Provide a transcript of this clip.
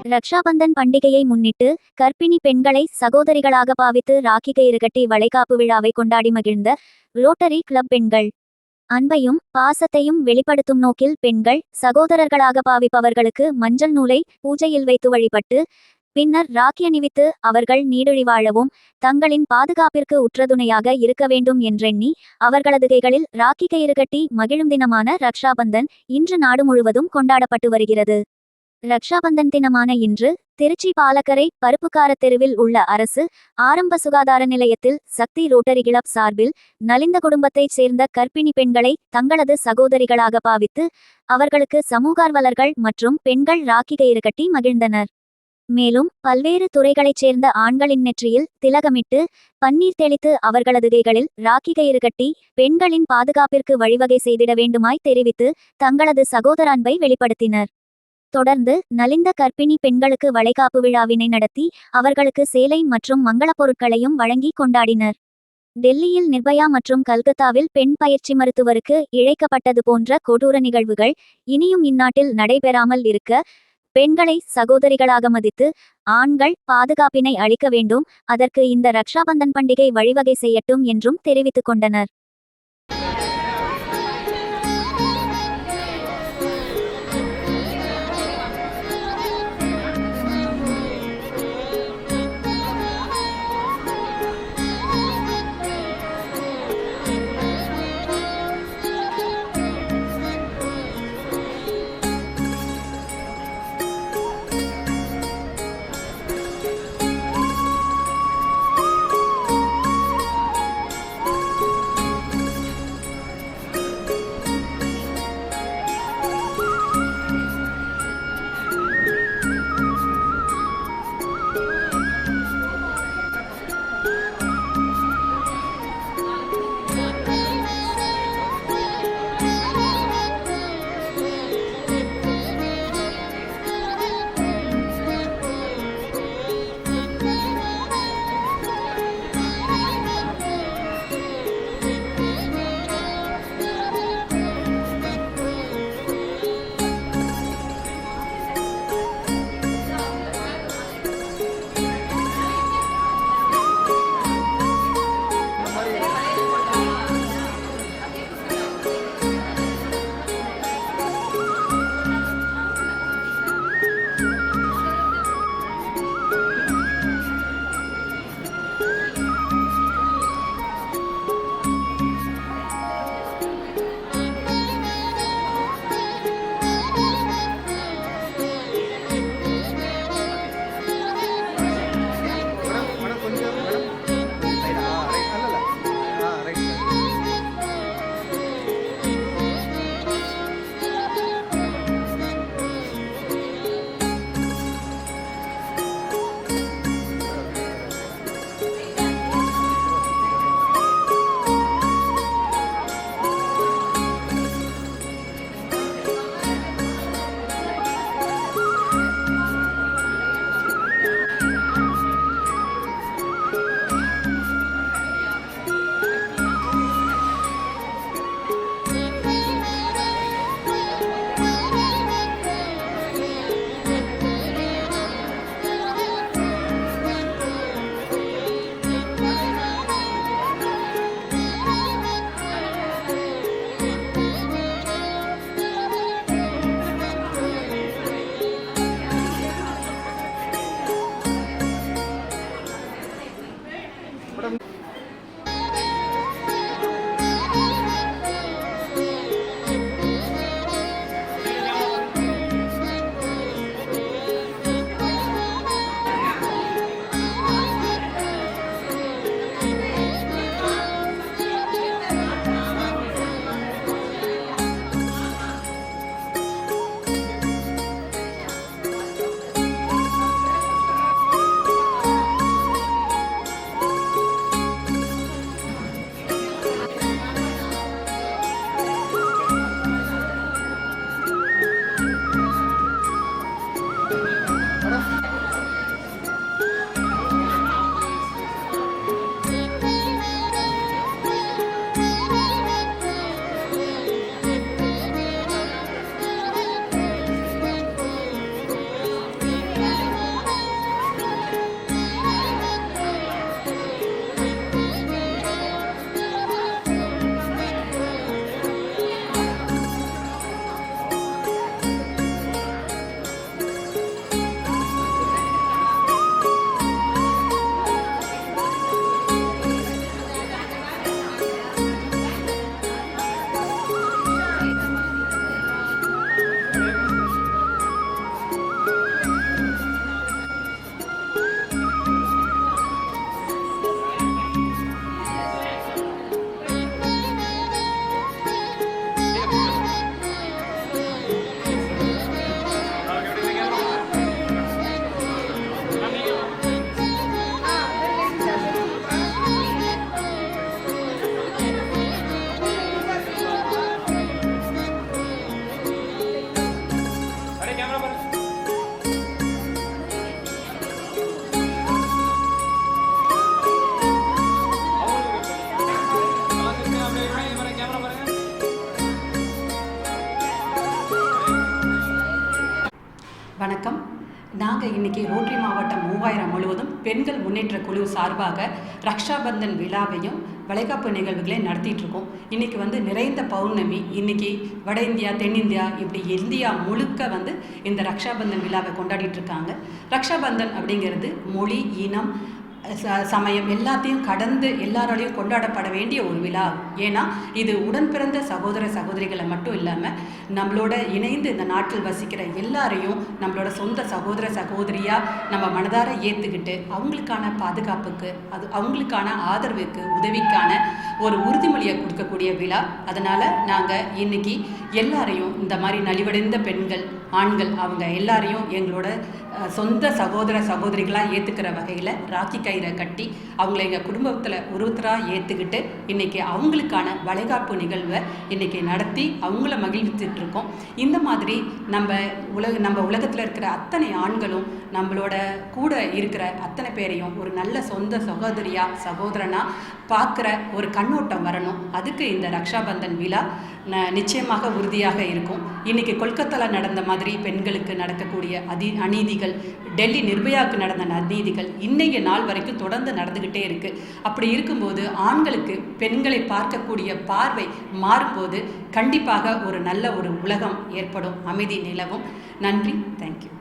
ரக்ஷாபந்தன் பண்டிகையை முன்னிட்டு கர்ப்பிணி பெண்களை சகோதரிகளாக பாவித்து ராக்கி கயிறு கட்டி வளைகாப்பு விழாவை கொண்டாடி மகிழ்ந்த ரோட்டரி கிளப் பெண்கள் அன்பையும் பாசத்தையும் வெளிப்படுத்தும் நோக்கில் பெண்கள் சகோதரர்களாக பாவிப்பவர்களுக்கு மஞ்சள் நூலை பூஜையில் வைத்து வழிபட்டு பின்னர் ராக்கி அணிவித்து அவர்கள் நீடொழி வாழவும் தங்களின் பாதுகாப்பிற்கு உற்றதுணையாக இருக்க வேண்டும் என்றெண்ணி அவர்களது கைகளில் ராக்கி கயிறு கட்டி மகிழும் தினமான ரக்ஷாபந்தன் இன்று நாடு முழுவதும் கொண்டாடப்பட்டு வருகிறது. ரக்ஷாபந்தன் தினமான இன்று திருச்சி பாலக்கரை பருப்புக்கார தெருவில் உள்ள அரசு ஆரம்ப சுகாதார நிலையத்தில் சக்தி ரோட்டரி கிளப் சார்பில் நலிந்த குடும்பத்தைச் சேர்ந்த கர்ப்பிணி பெண்களை தங்களது சகோதரிகளாக பாவித்து அவர்களுக்கு சமூகார்வலர்கள் மற்றும் பெண்கள் ராக்கி கயிறு கட்டி மகிழ்ந்தனர். மேலும் பல்வேறு துறைகளைச் சேர்ந்த ஆண்களின் நெற்றியில் திலகமிட்டு பன்னீர் தெளித்து அவர்களது கைகளில் ராக்கி கயிறு கட்டி பெண்களின் பாதுகாப்பிற்கு வழிவகை செய்திட வேண்டுமாய் தெரிவித்து தங்களது சகோதர அன்பை வெளிப்படுத்தினர். தொடர்ந்து நலிந்த கர்ப்பிணி பெண்களுக்கு வளைகாப்பு விழாவினை நடத்தி அவர்களுக்கு சேலை மற்றும் மங்களப் பொருட்களையும் வழங்கி கொண்டாடினர். டெல்லியில் நிர்பயா மற்றும் கல்கத்தாவில் பெண் பயிற்சி மருத்துவருக்கு இழைக்கப்பட்டது போன்ற கொடூர நிகழ்வுகள் இனியும் இந்நாட்டில் நடைபெறாமல் இருக்க பெண்களை சகோதரிகளாக மதித்து ஆண்கள் பாதுகாப்பினை அளிக்க வேண்டும், அதற்கு இந்த ரக்ஷாபந்தன் பண்டிகை வழிவகை செய்யட்டும் என்றும் தெரிவித்துக் கொண்டனர். வணக்கம். நாங்கள் இன்றைக்கி ரோட்டரி மாவட்டம் 3000 முழுவதும் பெண்கள் முன்னேற்ற குழு சார்பாக ரக்ஷாபந்தன் விழாவையும் வளைகாப்பு நிகழ்வுகளையும் நடத்திட்டுருக்கோம். இன்றைக்கி நிறைந்த பௌர்ணமி. இன்றைக்கி வட இந்தியா, தென்னிந்தியா, இப்படி இந்தியா முழுக்க இந்த ரக்ஷாபந்தன் விழாவை கொண்டாடிட்டுருக்காங்க. ரக்ஷாபந்தன் அப்படிங்கிறது மொழி, இனம், சமயம் எல்லாத்தையும் கடந்து எல்லாராலையும் கொண்டாடப்பட வேண்டிய ஒரு விழா. ஏன்னா இது உடன் பிறந்த சகோதர சகோதரிகளை மட்டும் இல்லாமல் நம்மளோட இணைந்து இந்த நாட்டில் வசிக்கிற எல்லாரையும் நம்மளோட சொந்த சகோதர சகோதரியாக நம்ம மனதார ஏற்றுக்கிட்டு அவங்களுக்கான பாதுகாப்புக்கு, அவங்களுக்கான ஆதரவுக்கு, உதவிக்கான ஒரு உறுதிமொழியை கொடுக்கக்கூடிய விழா. அதனால் நாங்கள் இன்னைக்கு எல்லாரையும் இந்த மாதிரி நலிவடைந்த பெண்கள், ஆண்கள், அவங்க எல்லாரையும் எங்களோட சொந்த சகோதர சகோதரிகளாக ஏற்றுக்கிற வகையில் ராக்கி கயிறை கட்டி அவங்கள எங்கள் குடும்பத்தில் ஒருத்தராக ஏற்றுக்கிட்டு இன்றைக்கி அவங்களுக்கான வளைகாப்பு நிகழ்வை இன்றைக்கி நடத்தி அவங்கள மகிழ்வித்துட்ருக்கோம். இந்த மாதிரி நம்ம உலகத்தில் இருக்கிற அத்தனை ஆண்களும் நம்மளோட கூட இருக்கிற அத்தனை பேரையும் ஒரு நல்ல சொந்த சகோதரியாக, சகோதரனாக பார்க்குற ஒரு கண்ணோட்டம் வரணும். அதுக்கு இந்த ரக்ஷாபந்தன் விழா நிச்சயமாக உறுதியாக இருக்கும். இன்றைக்கி கொல்கத்தாவில் நடந்த மாதிரி பெண்களுக்கு நடக்கக்கூடிய அநீதிகள், டெல்லி நிர்பயாவுக்கு நடந்த அநீதிகள் இன்றைய நாள் வரைக்கும் தொடர்ந்து நடந்துக்கிட்டே இருக்குது. அப்படி இருக்கும்போது ஆண்களுக்கு பெண்களை பார்க்கக்கூடிய பார்வை மாறும்போது கண்டிப்பாக ஒரு நல்ல ஒரு உலகம் ஏற்படும், அமைதி நிலவும். நன்றி. தேங்க்யூ.